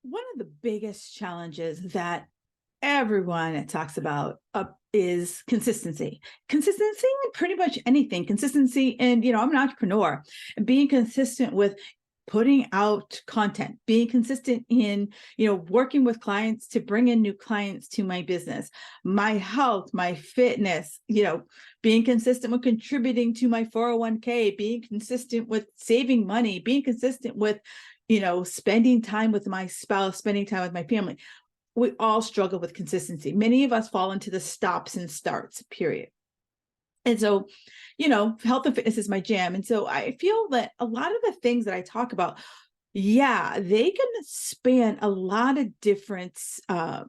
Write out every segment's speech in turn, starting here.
One of the biggest challenges that everyone talks about is consistency. Consistency in pretty much anything. Consistency, and I'm an entrepreneur, and being consistent with putting out content, being consistent in working with clients to bring in new clients to my business, my health, my fitness, being consistent with contributing to my 401k, being consistent with saving money, being consistent with spending time with my spouse, spending time with my family. We all struggle with consistency. Many of us fall into the stops and starts, period. And so, health and fitness is my jam. And so I feel that a lot of the things that I talk about, yeah, they can span a lot of different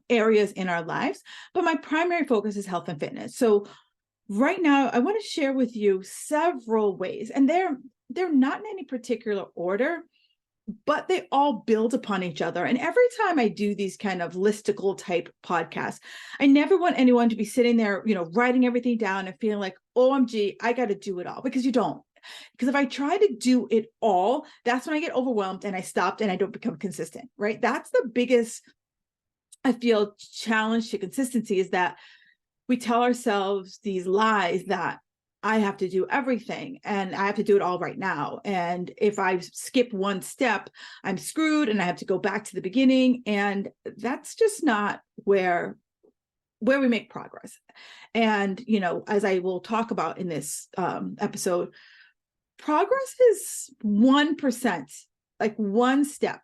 areas in our lives, but my primary focus is health and fitness. So right now, I want to share with you several ways, and they're not in any particular order, but they all build upon each other. And every time I do these kind of listicle type podcasts, I never want anyone to be sitting there, writing everything down and feeling like, OMG, I got to do it all, because you don't. Because if I try to do it all, that's when I get overwhelmed and I stopped and I don't become consistent, right? That's the biggest, I feel, challenge to consistency, is that we tell ourselves these lies that I have to do everything and I have to do it all right now. And if I skip one step, I'm screwed and I have to go back to the beginning. And that's just not where we make progress. And, as I will talk about in this episode, progress is 1%, like one step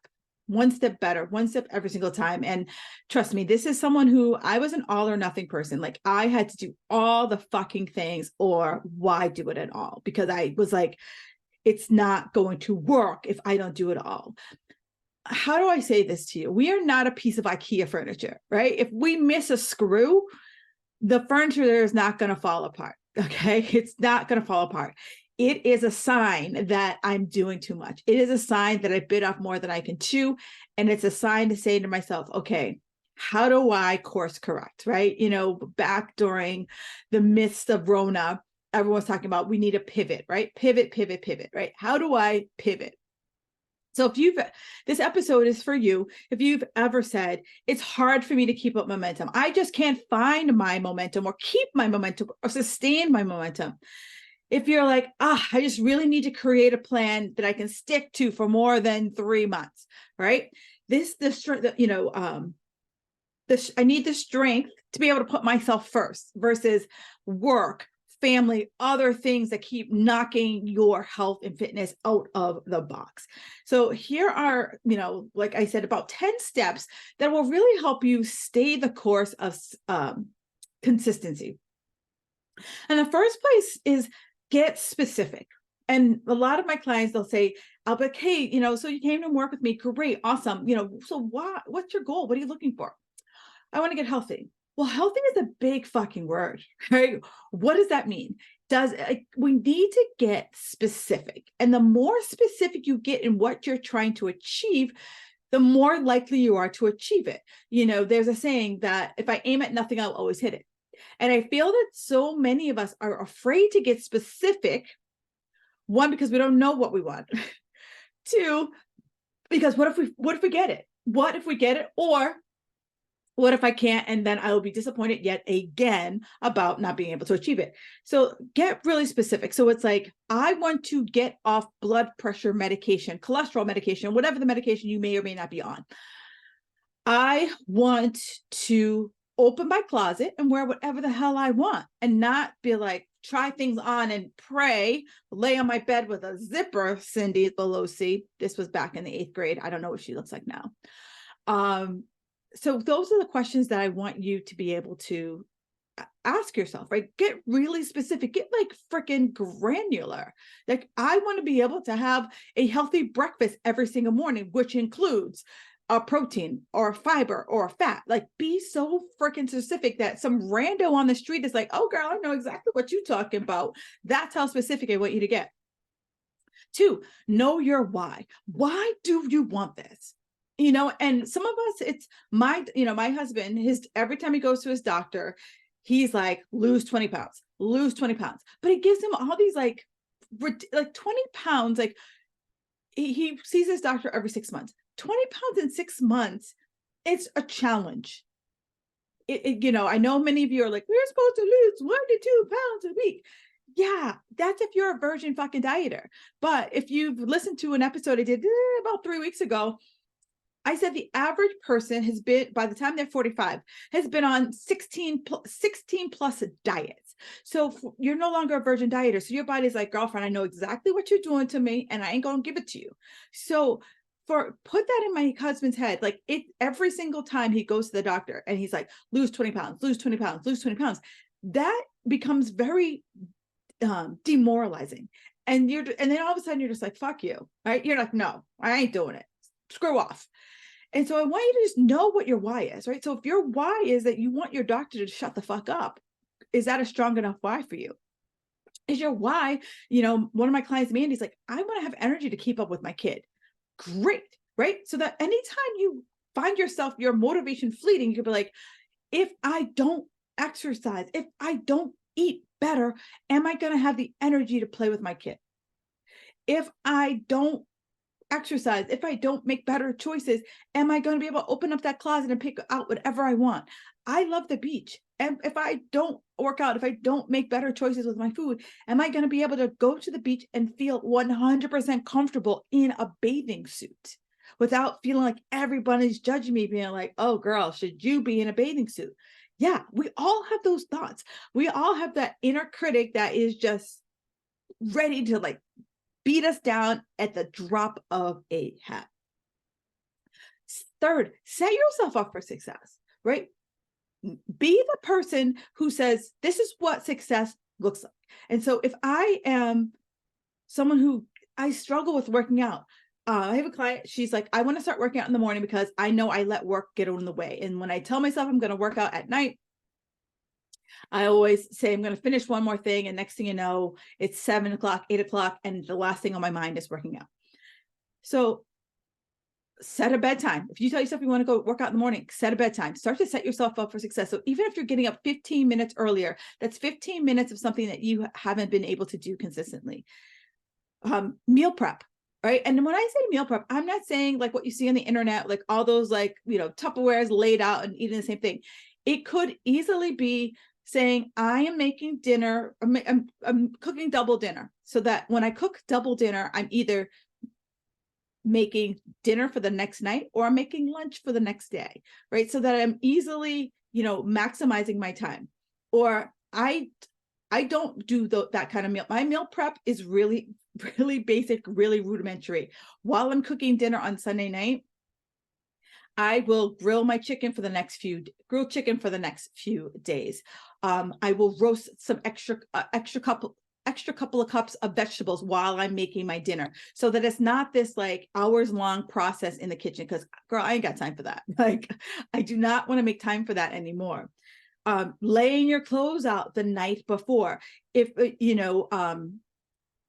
better, one step every single time. And trust me, this is someone who, I was an all or nothing person. Like, I had to do all the fucking things, or why do it at all? Because I was like, it's not going to work if I don't do it all. How do I say this to you? We are not a piece of IKEA furniture, right? If we miss a screw, the furniture there is not going to fall apart. Okay. It's not going to fall apart. It is a sign that I'm doing too much. It is a sign that I bit off more than I can chew. And it's a sign to say to myself, okay, how do I course correct? Right. Back during the midst of Rona, everyone's talking about, we need a pivot, right? Pivot, right? How do I pivot? So this episode is for you. If you've ever said, it's hard for me to keep up momentum, I just can't find my momentum or keep my momentum or sustain my momentum. If you're like, I just really need to create a plan that I can stick to for more than 3 months, right? I need the strength to be able to put myself first versus work, family, other things that keep knocking your health and fitness out of the box. So here are, like I said, about 10 steps that will really help you stay the course of consistency. And the first place is, get specific. And a lot of my clients, they'll say, I'll be like, hey, so you came to work with me. Great. Awesome. So what's your goal? What are you looking for? I want to get healthy. Well, healthy is a big fucking word, right? What does that mean? We need to get specific. And the more specific you get in what you're trying to achieve, the more likely you are to achieve it. There's a saying that if I aim at nothing, I'll always hit it. And I feel that so many of us are afraid to get specific. One, because we don't know what we want. Two, because what if we get it? What if we get it? Or what if I can't? And then I will be disappointed yet again about not being able to achieve it. So get really specific. So it's like, I want to get off blood pressure medication, cholesterol medication, whatever the medication you may or may not be on. I want to open my closet and wear whatever the hell I want, and not be like, try things on and pray, lay on my bed with a zipper, Cindy Belosi. This was back in the 8th grade. I don't know what she looks like now. So those are the questions that I want you to be able to ask yourself, right? Get really specific, get like freaking granular. Like, I want to be able to have a healthy breakfast every single morning, which includes a protein or a fiber or a fat. Like, be so freaking specific that some rando on the street is like, oh girl, I know exactly what you're talking about. That's how specific I want you to get. 2, know your why. Why do you want this? And some of us, it's my husband, every time he goes to his doctor, he's like, lose 20 pounds, but he gives him all these like 20 pounds. Like, he sees his doctor every 6 months. 20 pounds in 6 months, it's a challenge. I know many of you are like, we're supposed to lose 1 to 2 pounds a week. Yeah, that's if you're a virgin fucking dieter. But if you've listened to an episode I did about 3 weeks ago, I said the average person has been, by the time they're 45, has been on 16 plus diets. So you're no longer a virgin dieter. So your body's like, girlfriend, I know exactly what you're doing to me, and I ain't going to give it to you. So put that in my husband's head, like every single time he goes to the doctor and he's like, lose 20 pounds, lose 20 pounds, lose 20 pounds, that becomes very demoralizing. And then all of a sudden you're just like, fuck you, right? You're like, no, I ain't doing it. Screw off. And so I want you to just know what your why is, right? So if your why is that you want your doctor to shut the fuck up, is that a strong enough why for you? Is your why, one of my clients, Mandy's like, I want to have energy to keep up with my kid. Great, right? So that anytime you find yourself, your motivation fleeting, you could be like, if I don't exercise, if I don't eat better, am I going to have the energy to play with my kid? If I don't exercise, if I don't make better choices, am I going to be able to open up that closet and pick out whatever I want? I love the beach. And if I don't work out, if I don't make better choices with my food, am I going to be able to go to the beach and feel 100% comfortable in a bathing suit without feeling like everybody's judging me, being like, oh, girl, should you be in a bathing suit? Yeah, we all have those thoughts. We all have that inner critic that is just ready to like beat us down at the drop of a hat. Third, set yourself up for success, right? Be the person who says, this is what success looks like. And so if I am someone who I struggle with working out, I have a client, she's like, I want to start working out in the morning because I know I let work get in the way. And when I tell myself I'm going to work out at night, I always say I'm going to finish one more thing. And next thing you know, it's 7 o'clock, 8 o'clock. And the last thing on my mind is working out. So set a bedtime. If you tell yourself you want to go work out in the morning, set a bedtime. Start to set yourself up for success. So even if you're getting up 15 minutes earlier, that's 15 minutes of something that you haven't been able to do consistently. Meal prep. Right. And when I say meal prep, I'm not saying like what you see on the internet, like all those like, Tupperwares laid out and eating the same thing. It could easily be saying, I am making dinner, I'm cooking double dinner, so that when I cook double dinner, I'm either making dinner for the next night or I'm making lunch for the next day, right? So that I'm easily, maximizing my time. Or I don't do that kind of meal. My meal prep is really, really basic, really rudimentary. While I'm cooking dinner on Sunday night, I will grill my chicken for the next few days. I will roast some extra couple of cups of vegetables while I'm making my dinner, so that it's not this like hours long process in the kitchen. Because girl, I ain't got time for that. Like, I do not want to make time for that anymore. Laying your clothes out the night before. If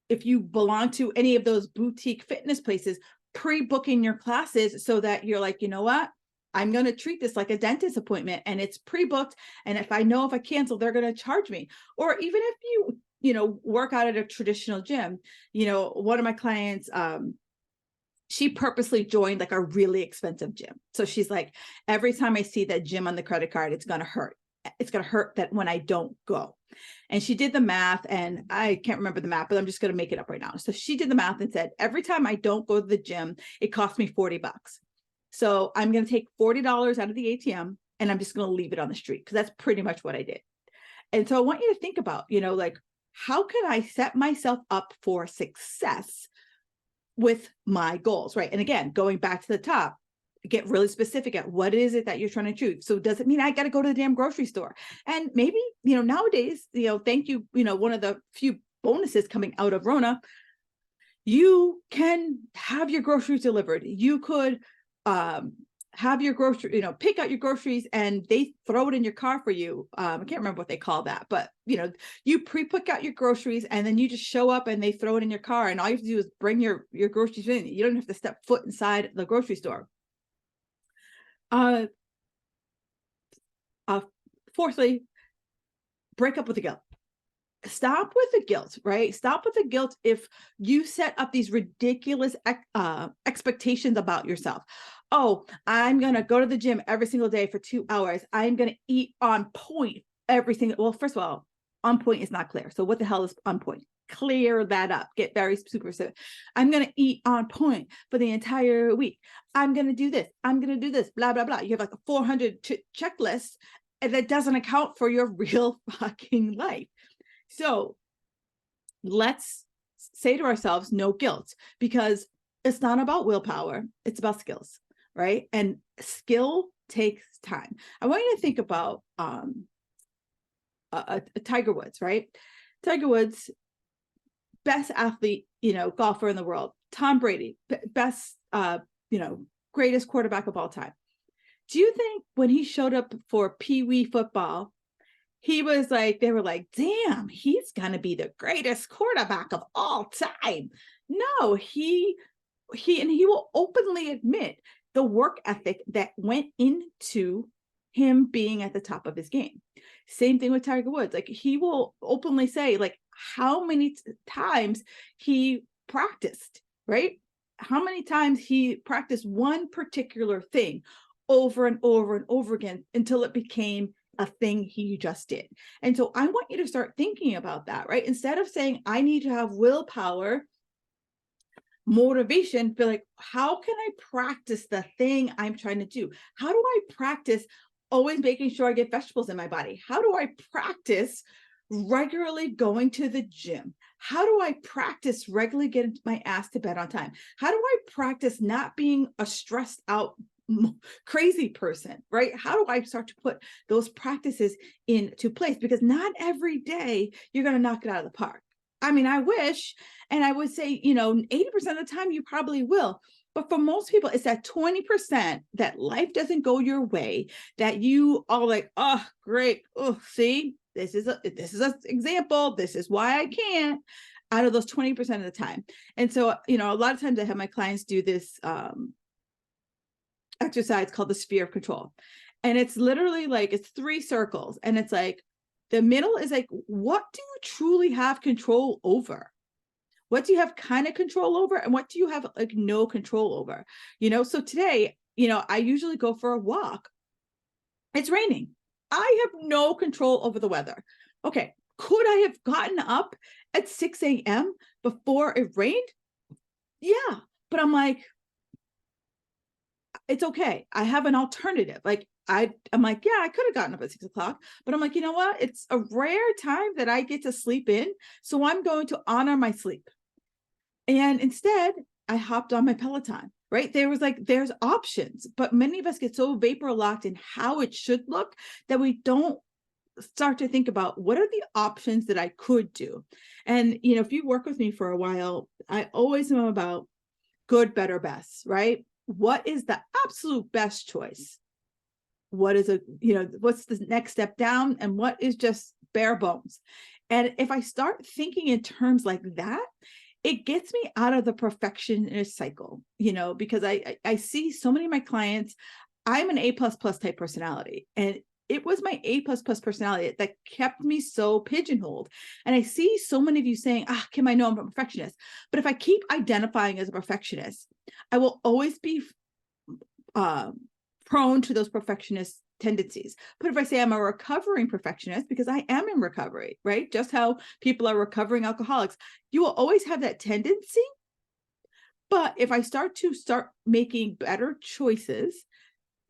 if you belong to any of those boutique fitness places, pre-booking your classes so that you're like, you know what? I'm going to treat this like a dentist appointment and it's pre-booked. And if I cancel, they're going to charge me. Or even if you work out at a traditional gym, one of my clients, she purposely joined like a really expensive gym. So she's like, every time I see that gym on the credit card, it's going to hurt. It's going to hurt that when I don't go. And she did the math, and I can't remember the math, but I'm just going to make it up right now. So she did the math and said, every time I don't go to the gym, it costs me $40. So I'm going to take $40 out of the ATM and I'm just going to leave it on the street, because that's pretty much what I did. And so I want you to think about, like, how can I set myself up for success with my goals, right? And again, going back to the top, get really specific at what is it that you're trying to achieve. So does it mean I got to go to the damn grocery store? And maybe, nowadays, thank you, one of the few bonuses coming out of Rona, you can have your groceries delivered. You could have your grocery, pick out your groceries and they throw it in your car for you. I can't remember what they call that, but you pre-pick out your groceries and then you just show up and they throw it in your car, and all you have to do is bring your groceries in. You don't have to step foot inside the grocery store. Fourthly, break up with the guilt. stop with the guilt, right? Stop with the guilt if you set up these ridiculous expectations about yourself. Oh, I'm going to go to the gym every single day for 2 hours. I'm going to eat on point every single, well, first of all, on point is not clear. So what the hell is on point? Clear that up. Get very super specific. I'm going to eat on point for the entire week. I'm going to do this. I'm going to do this, blah, blah, blah. You have like a 400 checklist, and that doesn't account for your real fucking life. So let's say to ourselves, no guilt, because it's not about willpower. It's about skills, right? And skill takes time. I want you to think about Tiger Woods, right? Tiger Woods, best athlete, golfer in the world. Tom Brady, best, greatest quarterback of all time. Do you think when he showed up for Pee Wee football, he was like, they were like, damn, he's going to be the greatest quarterback of all time? No, he will openly admit the work ethic that went into him being at the top of his game. Same thing with Tiger Woods. Like, he will openly say, like, how many times he practiced, right? How many times he practiced one particular thing over and over and over again until it became a thing he just did. And so I want you to start thinking about that, right? Instead of saying, I need to have willpower, motivation, feel like, how can I practice the thing I'm trying to do? How do I practice always making sure I get vegetables in my body? How do I practice regularly going to the gym? How do I practice regularly getting my ass to bed on time? How do I practice not being a stressed out crazy person, right? How do I start to put those practices into place? Because not every day you're going to knock it out of the park. I mean, I wish, and I would say, 80% of the time you probably will. But for most people, it's that 20% that life doesn't go your way, that you are like, oh, great. Oh, see, this is an example. This is why I can't, out of those 20% of the time. And so, a lot of times I have my clients do this exercise called the sphere of control. And it's literally like, it's 3 circles. And it's like, the middle is like, what do you truly have control over? What do you have kind of control over? And what do you have like no control over? So today, I usually go for a walk. It's raining. I have no control over the weather. Okay. Could I have gotten up at 6 a.m. before it rained? Yeah. But I'm like, it's okay. I have an alternative. Like, I'm like, yeah, I could have gotten up at 6 o'clock, but I'm like, you know what? It's a rare time that I get to sleep in. So I'm going to honor my sleep. And instead, I hopped on my Peloton, right? There's options, but many of us get so vapor locked in how it should look that we don't start to think about what are the options that I could do. And, if you work with me for a while, I always know about good, better, best, right? What is the absolute best choice? What is what's the next step down, and what is just bare bones? And if I start thinking in terms like that, it gets me out of the perfectionist cycle, because I see so many of my clients. I'm an A++ type personality, and it was my A++ personality that kept me so pigeonholed. And I see so many of you saying, Kim, I know I'm a perfectionist, but if I keep identifying as a perfectionist, I will always be prone to those perfectionist tendencies. But if I say I'm a recovering perfectionist, because I am in recovery, right? Just how people are recovering alcoholics, you will always have that tendency. But if I start making better choices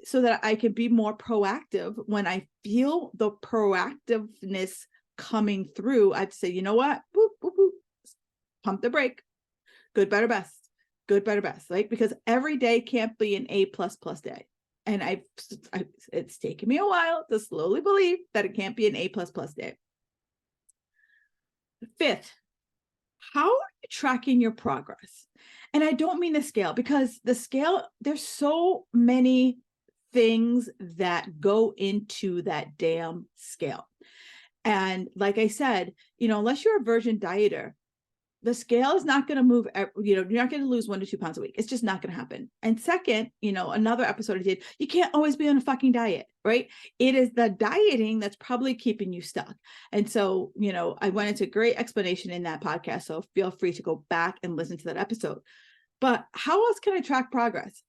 so that I can be more proactive, when I feel the proactiveness coming through, I'd say, you know what? Boop, boop, boop. Pump the brake. Good, better, best. Good, better, best. Right? Because every day can't be an A++ day. And it's taken me a while to slowly believe that it can't be an A++ day. 5th, how are you tracking your progress? And I don't mean the scale, because the scale, there's so many things that go into that damn scale. And like I said, unless you're a virgin dieter, the scale is not going to move, you're not going to lose 1 to 2 pounds a week. It's just not going to happen. And second, another episode I did, you can't always be on a fucking diet, right? It is the dieting that's probably keeping you stuck. And so, I went into great explanation in that podcast. So feel free to go back and listen to that episode. But how else can I track progress?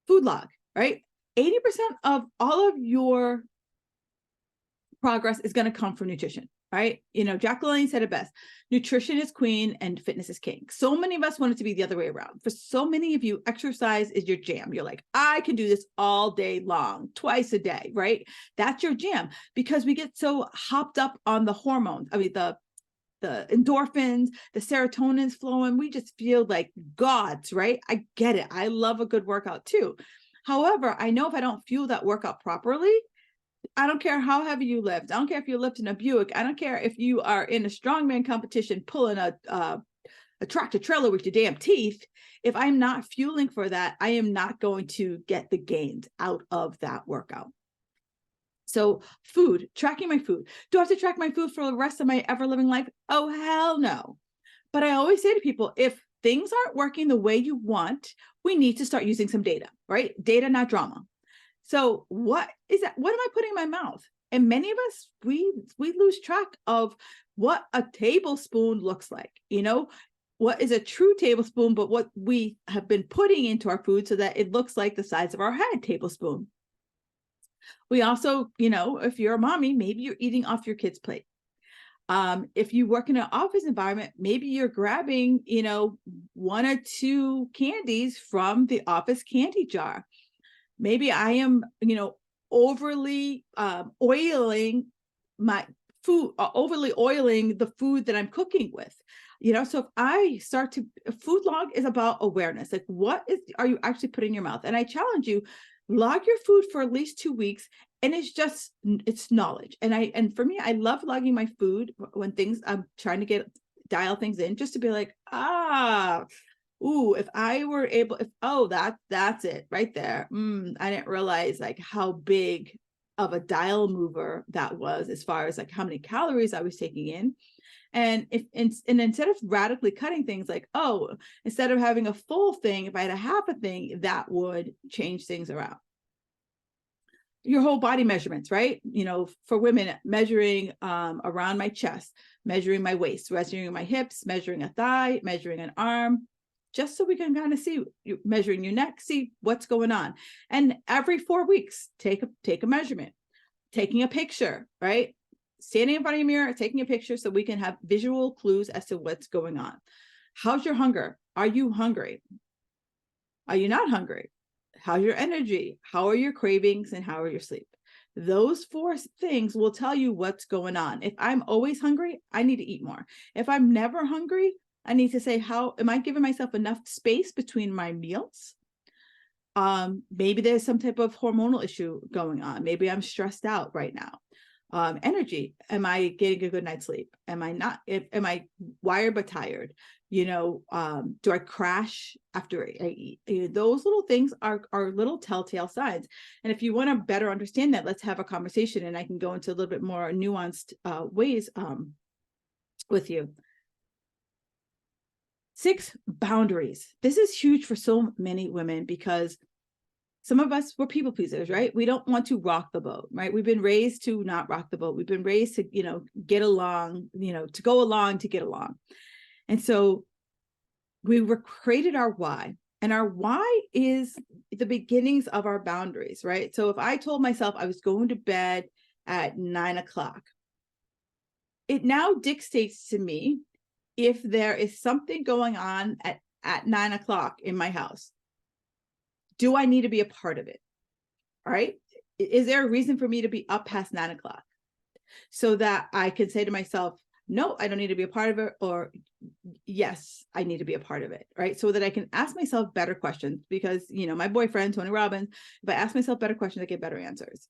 Food log, right? 80% of all of your progress is going to come from nutrition, right? Jack LaLanne said it best: nutrition is queen and fitness is king. So many of us want it to be the other way around. For so many of you, exercise is your jam. You're like, I can do this all day long, twice a day, right? That's your jam, because we get so hopped up on the hormones. I mean, the endorphins, the serotonin's flowing. We just feel like gods, right? I get it. I love a good workout too. However, I know if I don't fuel that workout properly, I don't care how heavy you lift. I don't care if you lift in a Buick. I don't care if you are in a strongman competition pulling a tractor trailer with your damn teeth. If I'm not fueling for that, I am not going to get the gains out of that workout. So food, tracking my food. Do I have to track my food for the rest of my ever living life? Oh, hell no. But I always say to people, if things aren't working the way you want, we need to start using some data, right? Data, not drama. So what is that? What am I putting in my mouth? And many of us, we lose track of what a tablespoon looks like, what is a true tablespoon, but what we have been putting into our food so that it looks like the size of our head tablespoon. We also, if you're a mommy, maybe you're eating off your kid's plate. If you work in an office environment, maybe you're grabbing, 1 or 2 candies from the office candy jar. Maybe I am, overly oiling my food, overly oiling the food that I'm cooking with. So if I start to, food log is about awareness. Like, are you actually putting in your mouth? And I challenge you, log your food for at least 2 weeks. And it's knowledge. And for me, I love logging my food when I'm trying to dial things in, just to be like, if I were able, that's it right there. I didn't realize like how big of a dial mover that was, as far as like how many calories I was taking in. And instead of radically cutting things, like, instead of having a full thing, if I had a half a thing, that would change things around. Your whole body measurements, right? For women, measuring around my chest, measuring my waist, measuring my hips, measuring a thigh, measuring an arm, just so we can kind of see, measuring your neck, see what's going on. And every 4 weeks, take a measurement, taking a picture, right? Standing in front of your mirror, taking a picture so we can have visual clues as to what's going on. How's your hunger? Are you hungry? Are you not hungry? How's your energy? How are your cravings? And how are your sleep? Those 4 things will tell you what's going on. If I'm always hungry, I need to eat more. If I'm never hungry, I need to say, how am I giving myself enough space between my meals? Maybe there's some type of hormonal issue going on. Maybe I'm stressed out right now. Energy. Am I getting a good night's sleep? Am I not? Am I wired but tired? Do I crash after I eat? Those little things are little telltale signs. And if you want to better understand that, let's have a conversation, and I can go into a little bit more nuanced ways with you. 6, boundaries. This is huge for so many women, because some of us, we're people pleasers, right? We don't want to rock the boat, right? We've been raised to not rock the boat. We've been raised to, get along, to go along to get along. And so we created our why, and our why is the beginnings of our boundaries, right? So if I told myself I was going to bed at 9 o'clock, it now dictates to me if there is something going on at 9 o'clock in my house. Do I need to be a part of it? All right. Is there a reason for me to be up past 9 o'clock, so that I can say to myself, no, I don't need to be a part of it, or yes, I need to be a part of it, right? So that I can ask myself better questions, because, my boyfriend, Tony Robbins, if I ask myself better questions, I get better answers.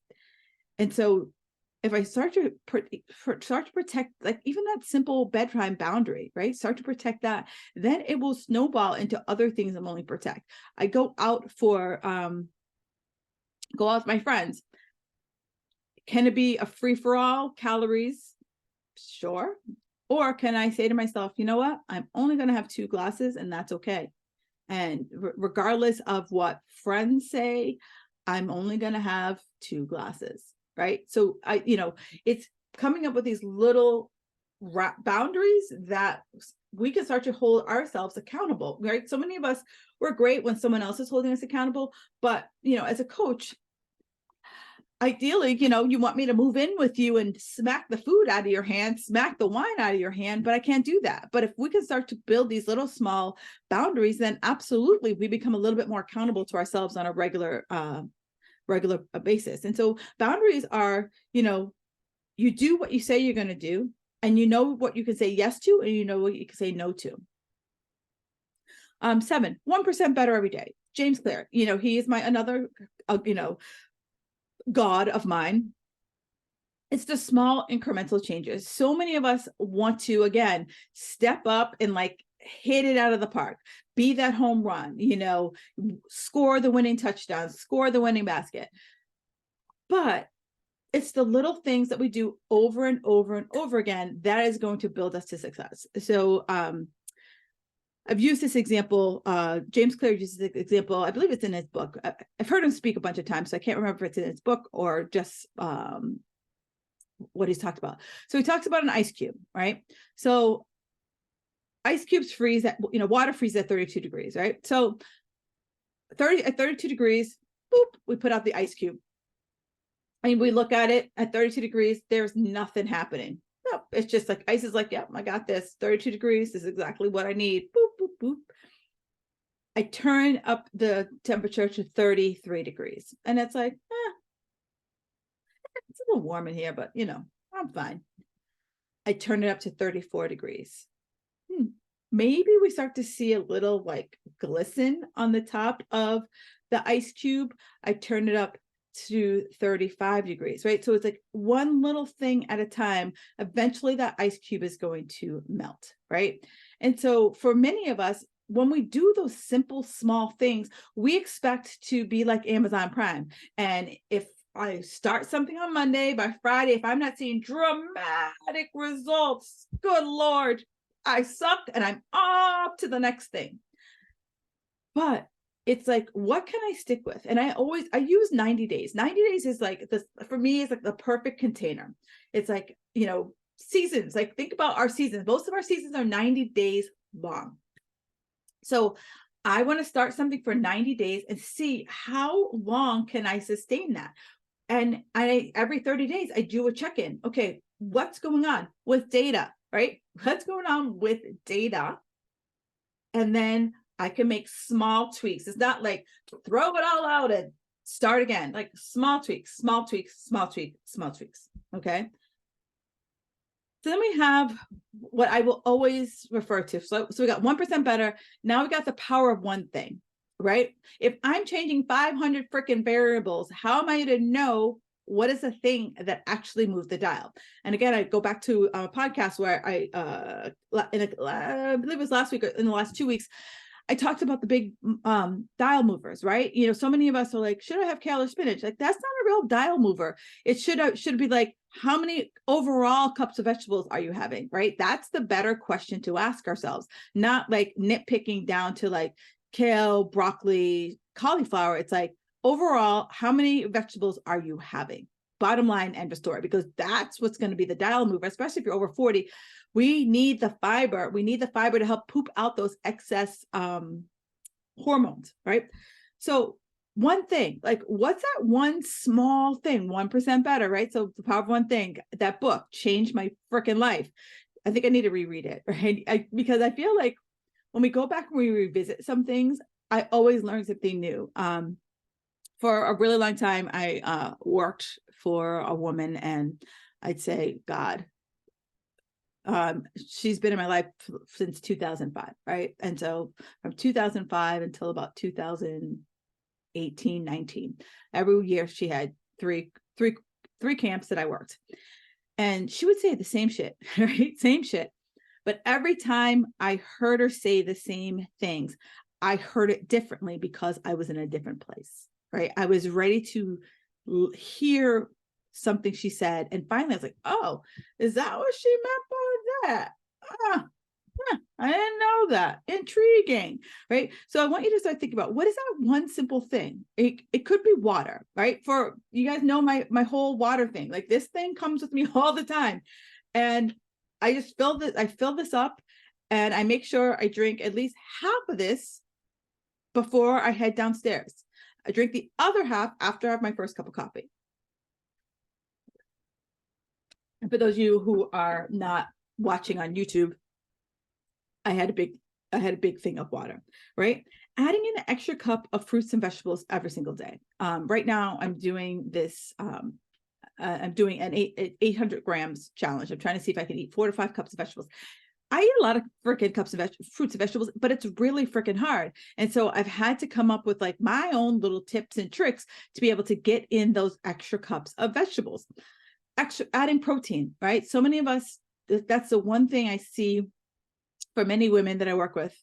And so if I start to protect, like, even that simple bedtime boundary, right? Start to protect that, then it will snowball into other things I'm only protect. I go out with my friends. Can it be a free for all? Calories? Sure. Or can I say to myself, you know what? I'm only going to have 2 glasses and that's okay. And regardless of what friends say, I'm only going to have 2 glasses, right? So it's coming up with these little boundaries that we can start to hold ourselves accountable, right? So many of us, we're great when someone else is holding us accountable, but as a coach, ideally, you want me to move in with you and smack the food out of your hand, smack the wine out of your hand, but I can't do that. But if we can start to build these little small boundaries, then absolutely we become a little bit more accountable to ourselves on a regular basis. And so boundaries are, you do what you say you're going to do, and you know what you can say yes to, and you know what you can say no to. 7, 1% better every day. James Clear, he is another God of mine. It's the small incremental changes. So many of us want to, again, step up and hit it out of the park, be that home run, score the winning touchdown, score the winning basket. But it's the little things that we do over and over and over again that is going to build us to success. So I've used this example. James Clear uses this example. I believe it's in his book. I've heard him speak a bunch of times, so I can't remember if it's in his book or just what he's talked about. So he talks about an ice cube, right? So ice cubes freeze at, water freezes at 32 degrees, right? So at 32 degrees, boop, we put out the ice cube. And we look at it at 32 degrees, there's nothing happening. No, it's just like ice is like, yep, I got this. 32 degrees is exactly what I need. Boop, boop, boop. I turn up the temperature to 33 degrees. And it's like, it's a little warm in here, but I'm fine. I turn it up to 34 degrees. Maybe we start to see a little glisten on the top of the ice cube. I turn it up to 35 degrees, right? So it's one little thing at a time. Eventually that ice cube is going to melt, right? And so for many of us, when we do those simple, small things, we expect to be like Amazon Prime. And if I start something on Monday, by Friday, if I'm not seeing dramatic results, good Lord, I suck and I'm off to the next thing. But it's what can I stick with? And I use 90 days. 90 days is this for me, is the perfect container. It's seasons. Think about our seasons. Most of our seasons are 90 days long. So I want to start something for 90 days and see how long can I sustain that. And every 30 days, I do a check-in. Okay, what's going on with data, right? What's going on with data? And then I can make small tweaks. It's not throw it all out and start again. Small tweaks, small tweaks, small tweaks, small tweaks. Okay. So then we have what I will always refer to. So we got 1% better. Now we got the power of one thing, right? If I'm changing 500 freaking variables, how am I to know what is the thing that actually moved the dial? And again, I go back to a podcast where I believe it was last week or in the last 2 weeks, I talked about the big dial movers, right? So many of us are should I have kale or spinach? That's not a real dial mover. It should be how many overall cups of vegetables are you having, right? That's the better question to ask ourselves, not nitpicking down to kale, broccoli, cauliflower. It's overall, how many vegetables are you having? Bottom line, end of story, because that's what's going to be the dial mover, especially if you're over 40. We need the fiber. We need the fiber to help poop out those excess hormones, right? So one thing, what's that one small thing, 1% better, right? So the power of one thing, that book changed my freaking life. I think I need to reread it, right? Because I feel when we go back and we revisit some things, I always learn something new. For a really long time, I worked for a woman, and I'd say, God, she's been in my life since 2005, right? And so from 2005 until about 2018, 19, every year she had three camps that I worked, and she would say the same shit, right? Same shit. But every time I heard her say the same things, I heard it differently because I was in a different place, right? I was ready to hear something she said. And finally I was oh, is that what she meant by that? Ah, I didn't know that. Intriguing, right? So I want you to start thinking about what is that one simple thing? It could be water, right? For you guys know my whole water thing. Like this thing comes with me all the time. And I just I fill this up and I make sure I drink at least half of this before I head downstairs. I drink the other half after I have my first cup of coffee. And for those of you who are not watching on YouTube, I had a big thing of water, right? Adding in an extra cup of fruits and vegetables every single day. Right now, I'm doing this. I'm doing an 800 grams challenge. I'm trying to see if I can eat 4 to 5 cups of vegetables. I eat a lot of freaking cups of fruits and vegetables, but it's really freaking hard. And so I've had to come up with like my own little tips and tricks to be able to get in those extra cups of vegetables. Adding protein, right? So many of us, that's the one thing I see for many women that I work with.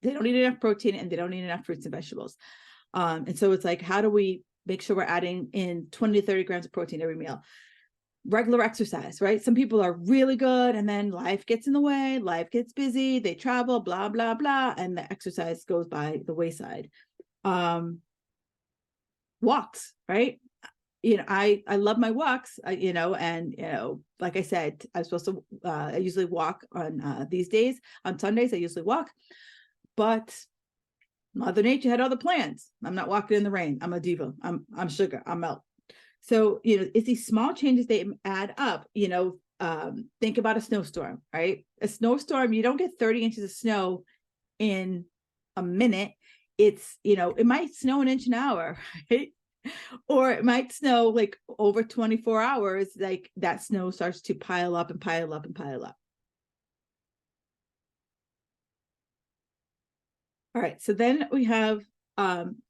They don't eat enough protein and they don't eat enough fruits and vegetables. And so it's like, how do we make sure we're adding in 20 to 30 grams of protein every meal? Regular exercise, right? Some people are really good and then life gets in the way, life gets busy, they travel, blah, blah, blah, and the exercise goes by the wayside. Walks, right? I love my walks, and like I said, I'm supposed to, I usually walk on these days, on Sundays, I usually walk, but Mother Nature had other plans. I'm not walking in the rain. I'm a diva. I'm sugar. I'm milk. So, it's these small changes, they add up, think about a snowstorm, right? A snowstorm, you don't get 30 inches of snow in a minute. It's, it might snow an inch an hour, right? Or it might snow like over 24 hours, like that snow starts to pile up and pile up and pile up. All right, so then we have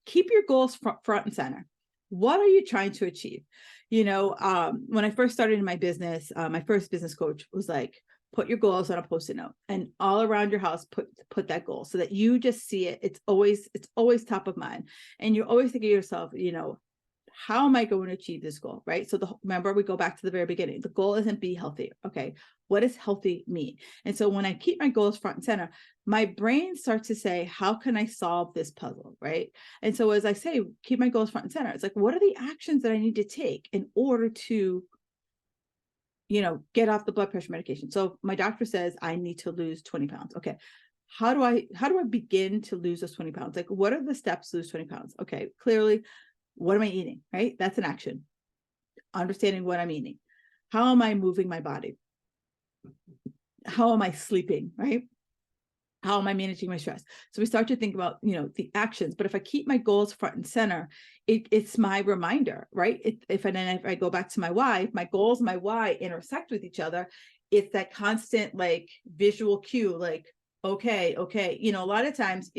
keep your goals front and center. What are you trying to achieve? When I first started in my business, my first business coach was like, put your goals on a post-it note and all around your house, put that goal so that you just see it. It's always top of mind. And you're always thinking to yourself, how am I going to achieve this goal, right? So remember, we go back to the very beginning. The goal isn't be healthy. Okay, what does healthy mean? And so when I keep my goals front and center, my brain starts to say, how can I solve this puzzle, right? And so as I say, keep my goals front and center, it's like, what are the actions that I need to take in order to, get off the blood pressure medication? So my doctor says I need to lose 20 pounds. Okay, how do I begin to lose those 20 pounds? Like, what are the steps to lose 20 pounds? Okay, clearly, what am I eating, right? That's an action. Understanding what I'm eating. How am I moving my body? How am I sleeping, right? How am I managing my stress? So we start to think about, the actions. But if I keep my goals front and center, it's my reminder, right? If I go back to my why, if my goals and my why intersect with each other, it's that constant like visual cue, like, okay. A lot of times,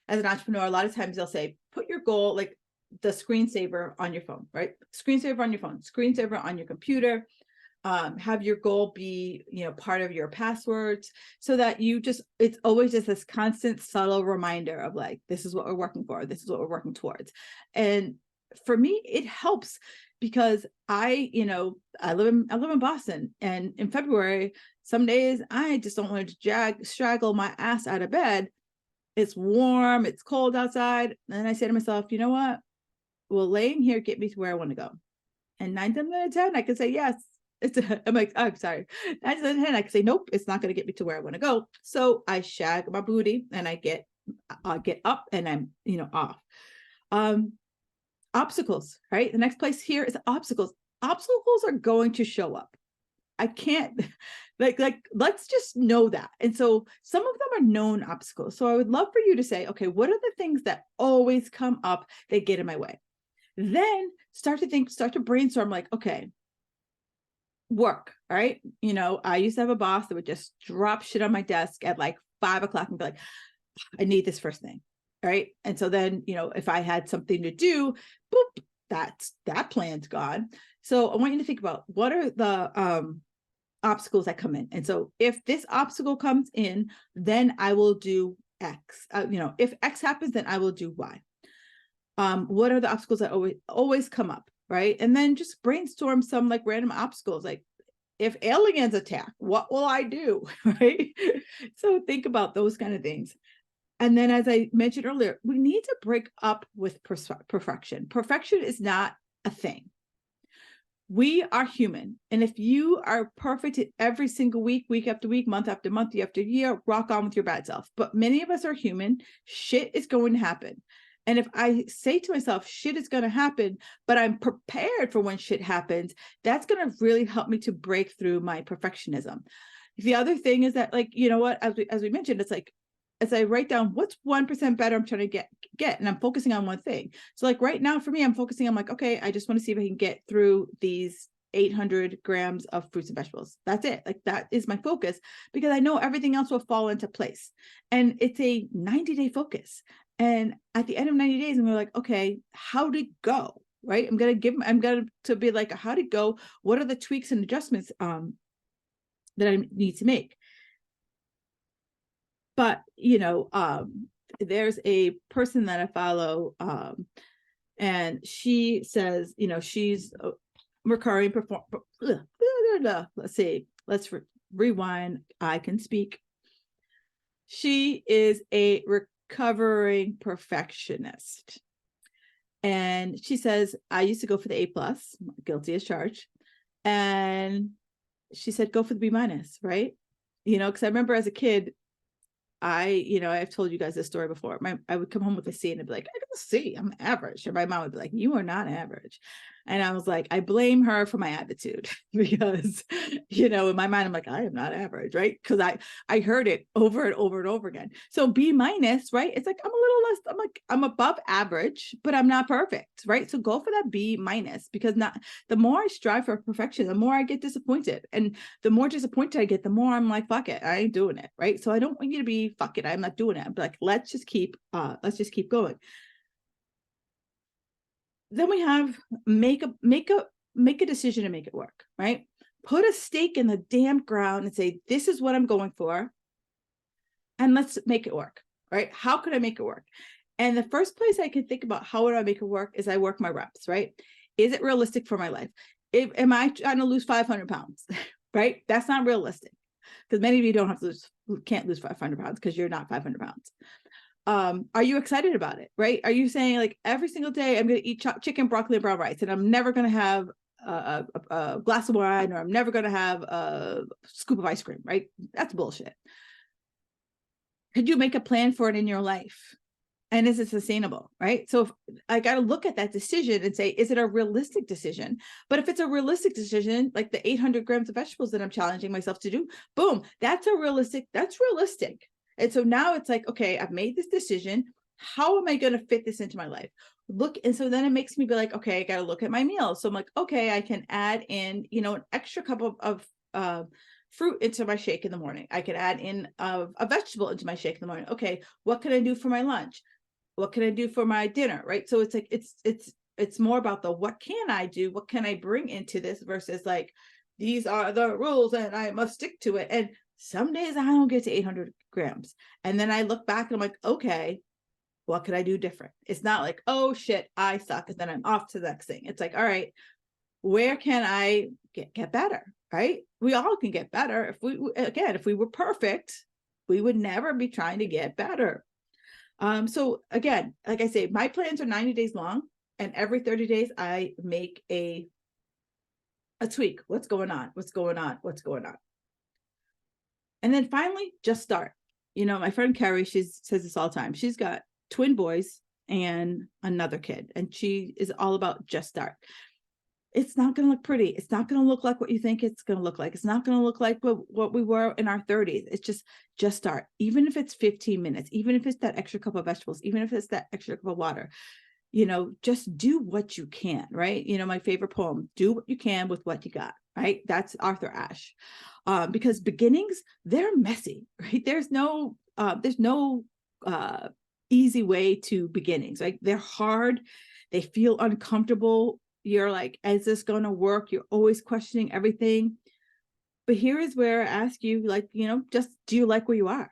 as an entrepreneur, a lot of times they'll say, put your goal, like the screensaver on your phone, right? Screensaver on your phone, screensaver on your computer. Have your goal be, part of your passwords so that it's always just this constant subtle reminder of like, this is what we're working for. This is what we're working towards. And for me, it helps because I live in Boston, and in February, some days I just don't want to straggle my ass out of bed. It's warm, it's cold outside. And I say to myself, you know what? Will laying here get me to where I want to go? And 9 times out of 10, I can say yes. I'm like, oh, sorry. 9 times out of 10, I can say, nope, it's not going to get me to where I want to go. So I shag my booty and I get up and I'm, off. Obstacles, right? The next place here is obstacles. Obstacles are going to show up. I can't like let's just know that. And so some of them are known obstacles. So I would love for you to say, okay, what are the things that always come up that get in my way? Then start to brainstorm like, okay, work. All right. I used to have a boss that would just drop shit on my desk at like 5 o'clock and be like, I need this first thing. All right. And so then, if I had something to do, boop, that plan's gone. So I want you to think about what are the obstacles that come in. And so if this obstacle comes in, then I will do X. If X happens, then I will do Y. What are the obstacles that always come up, right? And then just brainstorm some like random obstacles. Like if aliens attack, what will I do? Right? So think about those kind of things. And then, as I mentioned earlier, we need to break up with perfection. Perfection is not a thing. We are human. And if you are perfect every single week, week after week, month after month, year after year, rock on with your bad self. But many of us are human. Shit is going to happen. And if I say to myself, shit is going to happen, but I'm prepared for when shit happens, that's going to really help me to break through my perfectionism. The other thing is that, like, you know what, as we mentioned, it's like, as I write down what's 1% better I'm trying to get, and I'm focusing on one thing. So like right now for me, I'm focusing, I'm like, okay, I just want to see if I can get through these 800 grams of fruits and vegetables. That's it. Like that is my focus, because I know everything else will fall into place. And it's a 90-day focus. And at the end of 90 days, and we're like, okay, how'd it go? Right? I'm going to be like, how'd it go? What are the tweaks and adjustments that I need to make? But, you know, there's a person that I follow, and she says, you know, she's a recurring perform. Let's see, rewind. I can speak. She is a recovering perfectionist. And she says, I used to go for the A+, guilty as charged. And she said, go for the B-, right? You know, because I remember as a kid, I've told you guys this story before. I would come home with a C and I'd be like, I got a C, I'm average. And my mom would be like, you are not average. And I was like, I blame her for my attitude because, you know, in my mind, I'm like, I am not average, right? Because I heard it over and over and over again. So B-, right? It's like, I'm a little less, I'm above average, but I'm not perfect, right? So go for that B-, because the more I strive for perfection, the more I get disappointed. And the more disappointed I get, the more I'm like, fuck it, I ain't doing it, right? So I don't want you to be, fuck it, I'm not doing it. I'm like, let's just keep going. Then we have make a decision to make it work, right? Put a stake in the damn ground and say, this is what I'm going for, and let's make it work, right? How could I make it work? And the first place I could think about how would I make it work is I work my reps, right? Is it realistic for my life? Am I trying to lose 500 pounds, right? That's not realistic, because many of you can't lose 500 pounds because you're not 500 pounds. Are you excited about it, right? Are you saying like every single day I'm going to eat chicken, broccoli, and brown rice, and I'm never going to have a glass of wine, or I'm never going to have a scoop of ice cream, right? That's bullshit. Could you make a plan for it in your life? And is it sustainable, right? So if I got to look at that decision and say, is it a realistic decision? But if it's a realistic decision, like the 800 grams of vegetables that I'm challenging myself to do, boom, that's realistic. And so now it's like, okay, I've made this decision. How am I going to fit this into my life? And so then it makes me be like, okay, I got to look at my meals. So I'm like, okay, I can add in, an extra cup of fruit into my shake in the morning. I can add in a vegetable into my shake in the morning. Okay, what can I do for my lunch? What can I do for my dinner? Right. So it's like, it's more about the, what can I do? What can I bring into this versus like, these are the rules and I must stick to it. And some days I don't get to 800 grams. And then I look back and I'm like, okay, what could I do different? It's not like, oh shit, I suck. And then I'm off to the next thing. It's like, all right, where can I get better? Right. We all can get better. If we were perfect, we would never be trying to get better. So again, like I say, my plans are 90 days long, and every 30 days I make a tweak. What's going on? And then finally, just start. My friend Carrie, she says this all the time. She's got twin boys and another kid, and she is all about just start. It's not going to look pretty. It's not going to look like what you think it's going to look like. It's not going to look like what we were in our 30s. It's just start. Even if it's 15 minutes, even if it's that extra cup of vegetables, even if it's that extra cup of water, just do what you can, right? My favorite poem, do what you can with what you got, right? That's Arthur Ashe. Because beginnings, they're messy, right? There's no easy way to beginnings, right? They're hard. They feel uncomfortable. You're like, is this going to work? You're always questioning everything. But here is where I ask you, like, just do you like where you are?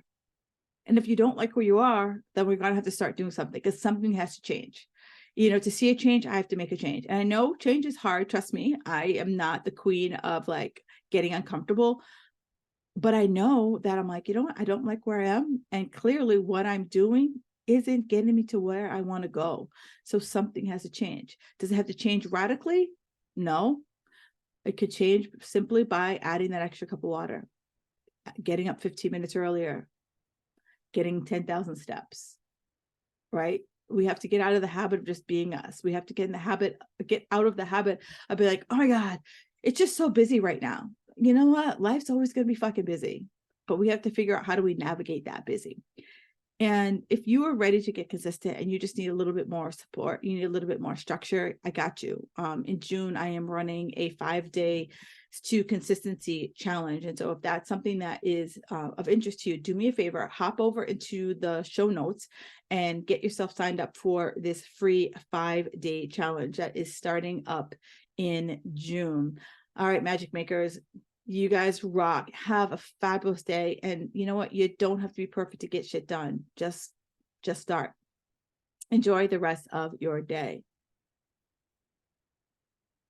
And if you don't like where you are, then we're going to have to start doing something, because something has to change. To see a change, I have to make a change. And I know change is hard. Trust me, I am not the queen of like getting uncomfortable, but I know that I'm like, you know what? I don't like where I am. And clearly what I'm doing isn't getting me to where I want to go. So something has to change. Does it have to change radically? No. It could change simply by adding that extra cup of water, getting up 15 minutes earlier, getting 10,000 steps, right? We have to get out of the habit of just being us. We have to get out of the habit of being like, oh my God, it's just so busy right now. You know what? Life's always going to be fucking busy, but we have to figure out how do we navigate that busy. And if you are ready to get consistent and you just need a little bit more support, you need a little bit more structure, I got you. In June, I am running a 5-day to consistency challenge. And so if that's something that is of interest to you, do me a favor, hop over into the show notes and get yourself signed up for this free 5-day challenge that is starting up in June. All right, Magic Makers, you guys rock. Have a fabulous day. And you know what? You don't have to be perfect to get shit done. Just start. Enjoy the rest of your day.